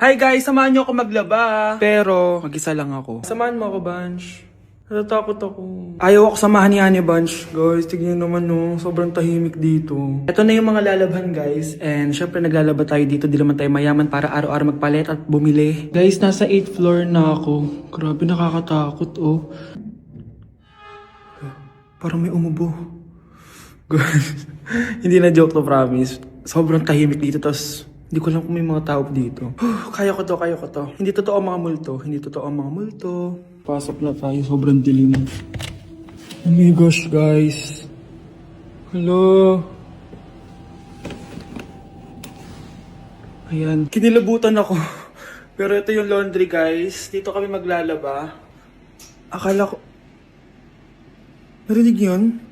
Hi guys, samahan niyo ako maglaba. Pero, mag-isa lang ako. Samahan mo ako, Bunch. Natatakot ako. Ayaw ako samahan ni Ane, Bunch. Guys, tignan naman no. Sobrang tahimik dito. Ito na yung mga lalabhan, guys. And syempre, naglalaba tayo dito. Di naman tayo mayaman para araw-araw magpalit at bumili. Guys, nasa 8th floor na ako. Grabe, nakakatakot, oh. Parang may umubo. Guys, hindi na joke to, promise. Sobrang tahimik dito, tas hindi ko alam kung may mga tao dito. Kaya ko to. Hindi totoo ang mga multo. Pasok na tayo, sobrang dilim. Oh my gosh, guys. Hello. Ayan, kinilabutan ako. Pero ito yung laundry, guys. Dito kami maglalaba. Akala ko... Narinig yun?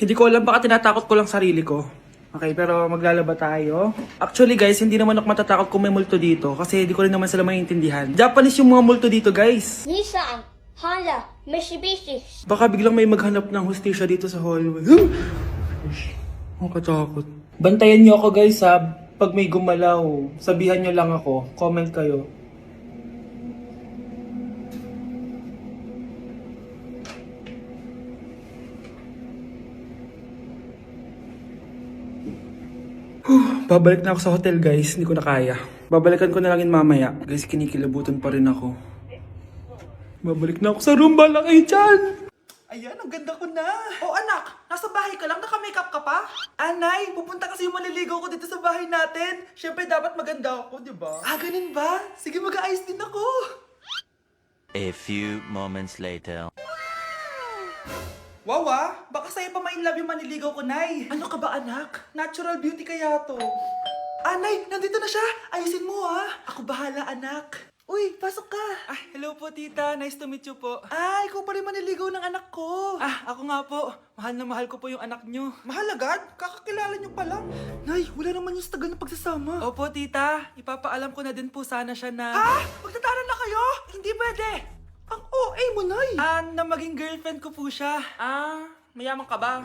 Hindi ko alam, baka tinatakot ko lang sarili ko. Okay, pero maglalaba tayo. Actually guys, hindi naman ako matatakot kung may multo dito kasi hindi ko rin naman sila maintindihan. Japanese yung mga multo dito, guys. Nissan, Honda, Mitsubishi. Baka biglang may maghanap ng hustisya dito sa hallway. Ang katakot. Bantayan niyo ako, guys, ha. Pag may gumalaw, sabihan niyo lang ako. Comment kayo. Babalik na ako sa hotel, guys. Hindi ko na kaya. Babalikan ko na lang yun mamaya. Guys, kinikilabutan pa rin ako. Babalik na ako sa room. Balak kayo dyan! Ayan, ang ganda ko na. Oh anak, nasa bahay ka lang? Naka-makeup ka pa? Anay, pupunta kasi yung maliligaw ko dito sa bahay natin. Siyempre, dapat maganda ako, di ba? Ah, ganun ba? Sige, mag-aayos din ako. A few moments later. Wow ah, baka sa'yo pa ma-inlove yung maniligaw ko, Nay. Ano ka ba, anak? Natural beauty kaya to. Ah, Nay, nandito na siya. Ayusin mo ah. Ako bahala, anak. Uy, pasok ka. Ah, hello po, tita. Nice to meet you po. Ah, ikaw pa rin maniligaw ng anak ko. Ah, ako nga po. Mahal na mahal ko po yung anak nyo. Mahal agad? Kakakilala nyo pa lang. Nay, wala naman yung tagal na pagsasama. Opo, tita. Ipapaalam ko na din po sana siya na... Ha? Magtataran na kayo? Hindi pwede. Ang OA mo, Nay! Na maging girlfriend ko po siya. Mayaman ka ba?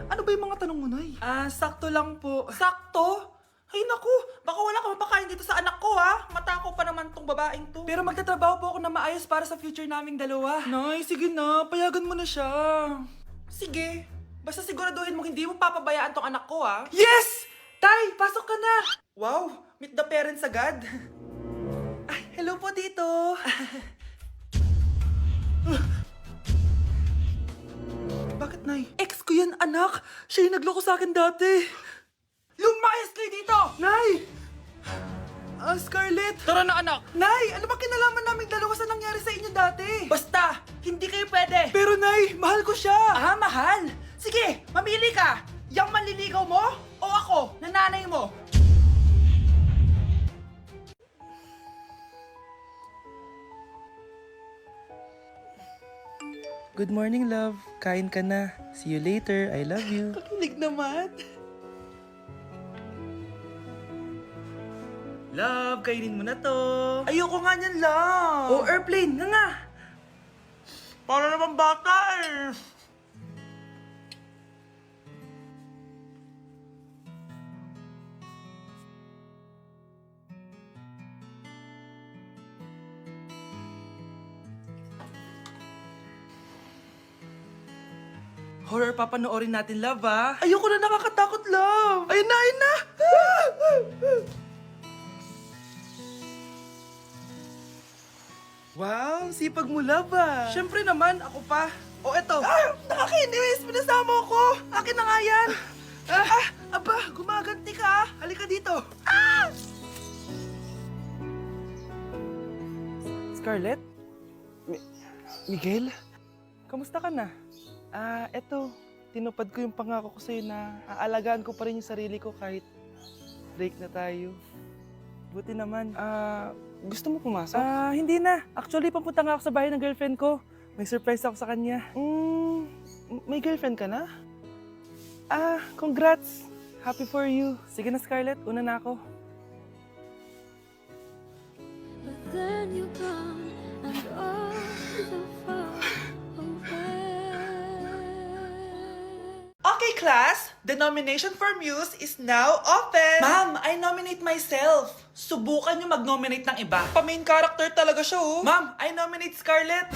Ano ba yung mga tanong mo, Nay? Sakto lang po. Sakto? Ay naku, baka wala ka mapakain dito sa anak ko, ha? Matako pa naman tong babaeng to. Pero magtatrabaho po ako na maayos para sa future naming dalawa. Nay, sige na, payagan mo na siya. Sige, basta siguraduhin mo hindi mo papabayaan tong anak ko, ha? Yes! Tay, pasok ka na! Wow, meet the parents agad. Ay, hello po, tito. Bakit, Nay? Ex ko yan, anak. Siya yung nagloko sa akin dati. Lumayas kayo dito! Nay! Scarlett! Tara na, anak! Nay! Ano ba kinalaman naming dalawa sa nangyari sa inyo dati? Basta! Hindi kayo pwede! Pero, Nay! Mahal ko siya! Mahal? Sige! Mamili ka! Yang manliligaw mo? O ako, nananay mo? Good morning, love. Kain ka na. See you later. I love you. Kakilig naman. Love, kainin mo na to. Ayoko nga niyan, love. Oh, airplane. Nga. Para naman bata eh. Horror papanoorin natin, love, ha? Ayoko na, nakakatakot, love! Ayun na, ayun na! Wow, sipag mo, love, ah! Siyempre naman, ako pa. O, eto. Nakakainis! Pinasama ako! Akin na nga yan! Aba, gumaganti ka, ah! Halika dito! Scarlett? Miguel? Kamusta ka na? Eto, tinupad ko yung pangako ko sa'yo na aalagaan ko pa rin yung sarili ko kahit break na tayo. Buti naman. Gusto mo pumasok? Hindi na. Actually, papunta nga ako sa bahay ng girlfriend ko. May surprise ako sa kanya. May girlfriend ka na? Congrats. Happy for you. Sige na, Scarlett. Una na ako. But then you gone and all so far away. Okay, class. The nomination for Muse is now open! Ma'am, I nominate myself. Subukan niyo mag-nominate ng iba. Pa-main character talaga siya, oh. Ma'am, I nominate Scarlett.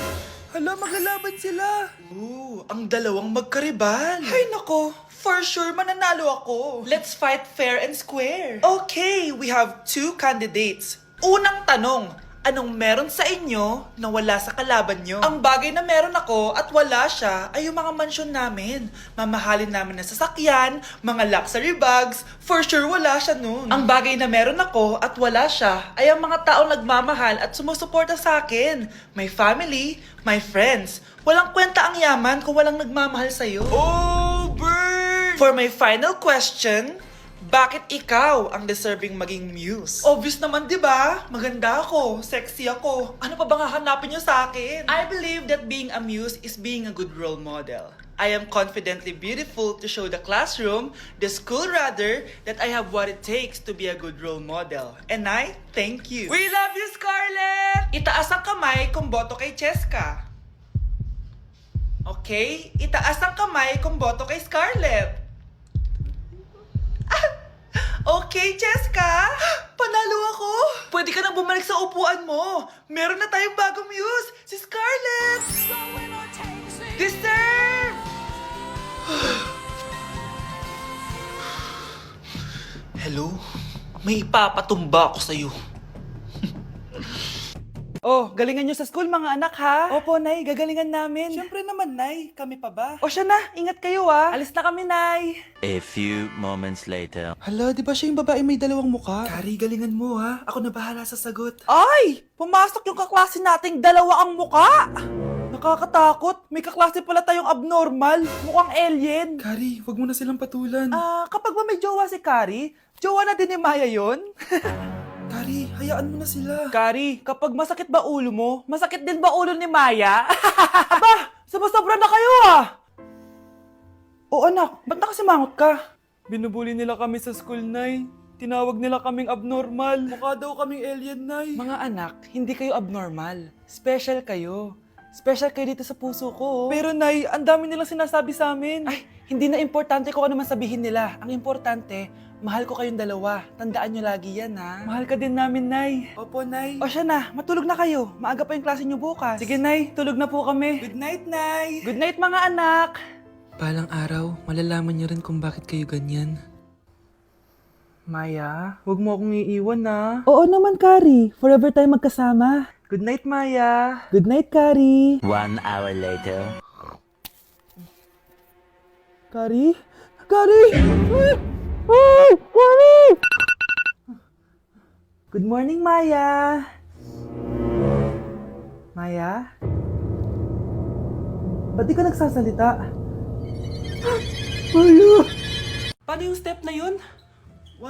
Hala, maglalaban sila. Ooh, ang dalawang magkaribal. Ay nako, for sure mananalo ako. Let's fight fair and square. Okay, we have 2 candidates. Unang tanong, anong meron sa inyo na wala sa kalaban nyo? Ang bagay na meron ako at wala siya ay yung mga mansyon namin. Mamahalin namin na sasakyan, mga luxury bags, for sure wala siya nun. Ang bagay na meron ako at wala siya ay ang mga taong nagmamahal at sumusuporta sa akin. My family, my friends. Walang kwenta ang yaman kung walang nagmamahal sa'yo. Oh, burn! For my final question, bakit ikaw ang deserving maging muse? Obvious naman, di ba? Maganda ako, sexy ako. Ano pa bang hahanapin niyo sa akin? I believe that being a muse is being a good role model. I am confidently beautiful to show the classroom, the school rather, that I have what it takes to be a good role model. And I thank you. We love you, Scarlett! Itaas ang kamay kung boto kay Cheska. Okay? Itaas ang kamay kung boto kay Scarlett. Okay, Cheska! Panalo ako! Pwede ka nang bumalik sa upuan mo! Meron na tayong bagong muse! Si Scarlett! Deserve! Hello? May ipapatumba ako sa'yo. Oh, galingan nyo sa school mga anak ha? Opo, Nay, gagalingan namin. Siyempre naman, Nay. Kami pa ba? O siya na, ingat kayo ha. Alis na kami, Nay. A few moments later. Hala, di ba siya yung babae may dalawang muka? Kari, galingan mo ha. Ako na bahala sa sagot. Ay! Pumasok yung kaklase nating dalawa ang muka! Nakakatakot. May kaklase pala tayong abnormal. Mukhang alien. Kari, wag mo na silang patulan. Kapag ba may jowa si Kari, jowa na din ni Maya yun? Kari, hayaan mo na sila. Kari, kapag masakit ba ulo mo, masakit din ba ulo ni Maya? Aba, sumasobra na kayo ah! O anak, ba't nakasimangot ka? Binubuli nila kami sa school, Nay. Tinawag nila kaming abnormal. Mukha daw kaming alien, Nay. Mga anak, hindi kayo abnormal. Special kayo. Special kayo dito sa puso ko. Pero Nay, ang dami nilang sinasabi sa amin. Ay, hindi na importante kung ano man sabihin nila. Ang importante, mahal ko kayong dalawa. Tandaan nyo lagi yan, ha? Mahal ka din namin, Nay. Opo, Nay. O siya na, matulog na kayo. Maaga pa yung klase nyo bukas. Sige, Nay, tulog na po kami. Good night, Nay. Good night, mga anak. Balang araw, malalaman niyo rin kung bakit kayo ganyan. Maya, huwag mo akong iiwan, na. Oo naman, Kari. Forever tayo magkasama. Good night, Maya. Good night, Kari. 1 hour later. Kari? Kari! Ay, Kari! Good morning, Maya. Maya? Ba't di ka nagsasalita? Maya! Paano yung step na yun? 1.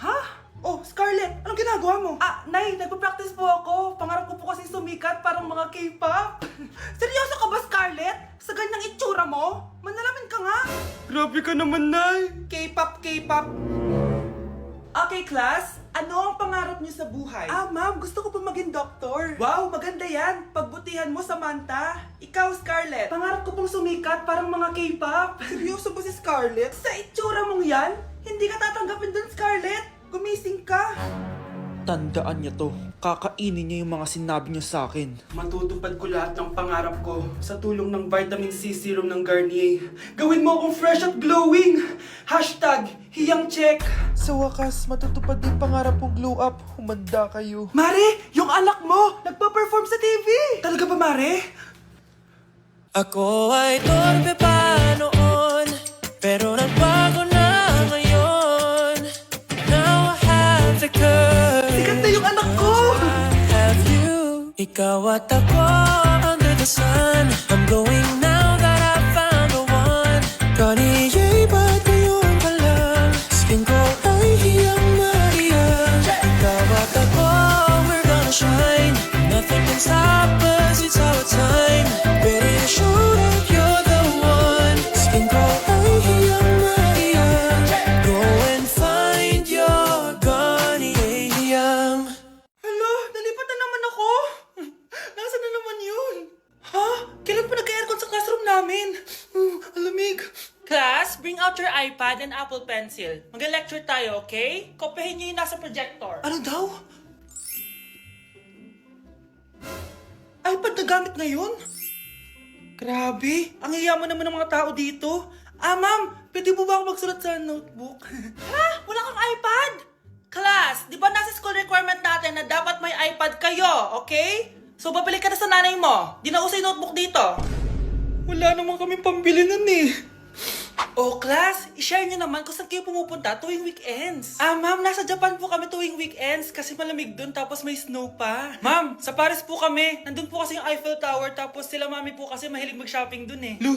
Ha? Oh, Scarlett! Anong ginagawa mo? Nay, nagpa-practice po ako. Pangarap ko po kasi sumikat parang mga K-pop. Seryoso ka ba, Scarlett? Sa ganyang itsura mo? Manalamin ka nga. Grabe ka naman, Nay. K-pop, K-pop. Okay, class. Ano ang pangarap niyo sa buhay? Ma'am, gusto ko po maging doktor. Wow, maganda yan. Pagbutihan mo, Samantha. Ikaw, Scarlett. Pangarap ko pong sumikat parang mga K-pop. Seryoso ba si Scarlett? Sa itsura mong yan, hindi ka tatanggapin dun, Scarlett. Gumising ka. Tandaan niya to. Kakainin niya yung mga sinabi niya sa akin. Matutupad ko lahat ng pangarap ko sa tulong ng vitamin C serum ng Garnier. Gawin mo akong fresh at glowing! #hiyangcheck. Sa wakas, matutupad din pangarap kong glow up. Humanda kayo. Mare! Yung anak mo! Nagpa-perform sa TV! Talaga ba, Mare? Ako ay torpe pa noon, pero nagbago na ngayon. Now I have the courage. Sikat na yung anak ko! I have you. Ikaw at ako under the sun. I'm going now that I found the one. Garnier, ba't ngayon pa lang? Skin ko ay hiyang na hiyang. Ikaw at ako, we're gonna shine. Nothing can stop us, it's our time. Ready to show that you're the one. Skin ko ay hiyang na hiyang. Go and find your Garnier hiyang. Hello, nalipat na naman ako. Nasaan and Apple Pencil. Mag-lecture tayo, okay? Kopyahin niyo yung nasa projector. Ano daw? iPad na gamit ngayon? Grabe, ang yayaman naman ng mga tao dito. Ma'am, pwede mo ba ako magsulat sa notebook? Ha? Wala kang iPad? Class, di ba nasa school requirement natin na dapat may iPad kayo, okay? So, babalik ka na sa nanay mo. Di na uso yung notebook dito. Wala naman kami pambili nun eh. Oh, class, i-share nyo naman kung saan kayo pumupunta tuwing weekends. Ma'am, nasa Japan po kami tuwing weekends kasi malamig dun tapos may snow pa. Ma'am, sa Paris po kami. Nandun po kasi yung Eiffel Tower tapos sila mami po kasi mahilig mag-shopping dun eh. Lu,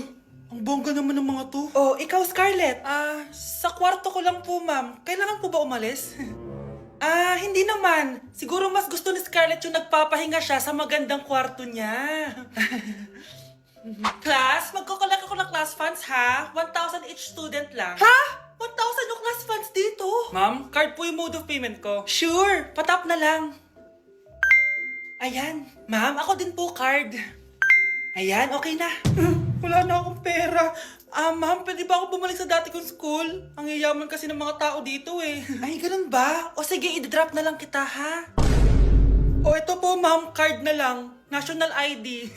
ang bongga naman ng mga to. Oh, ikaw Scarlett. Sa kwarto ko lang po ma'am. Kailangan po ba umalis? Hindi naman. Siguro mas gusto ni Scarlett yung nagpapahinga siya sa magandang kwarto niya. Class, magkukulak ako ng class funds ha? 1,000 each student lang. Ha? 1,000 yung class funds dito? Ma'am, card po yung mode of payment ko. Sure, patap na lang. Ayan. Ma'am, ako din po card. Ayan, okay na. Wala na akong pera. Ma'am, pwede ba ako bumalik sa dati kong school? Ang yayaman kasi ng mga tao dito eh. Ay, ganun ba? O sige, i-drop na lang kita ha? O ito po ma'am, card na lang. National ID.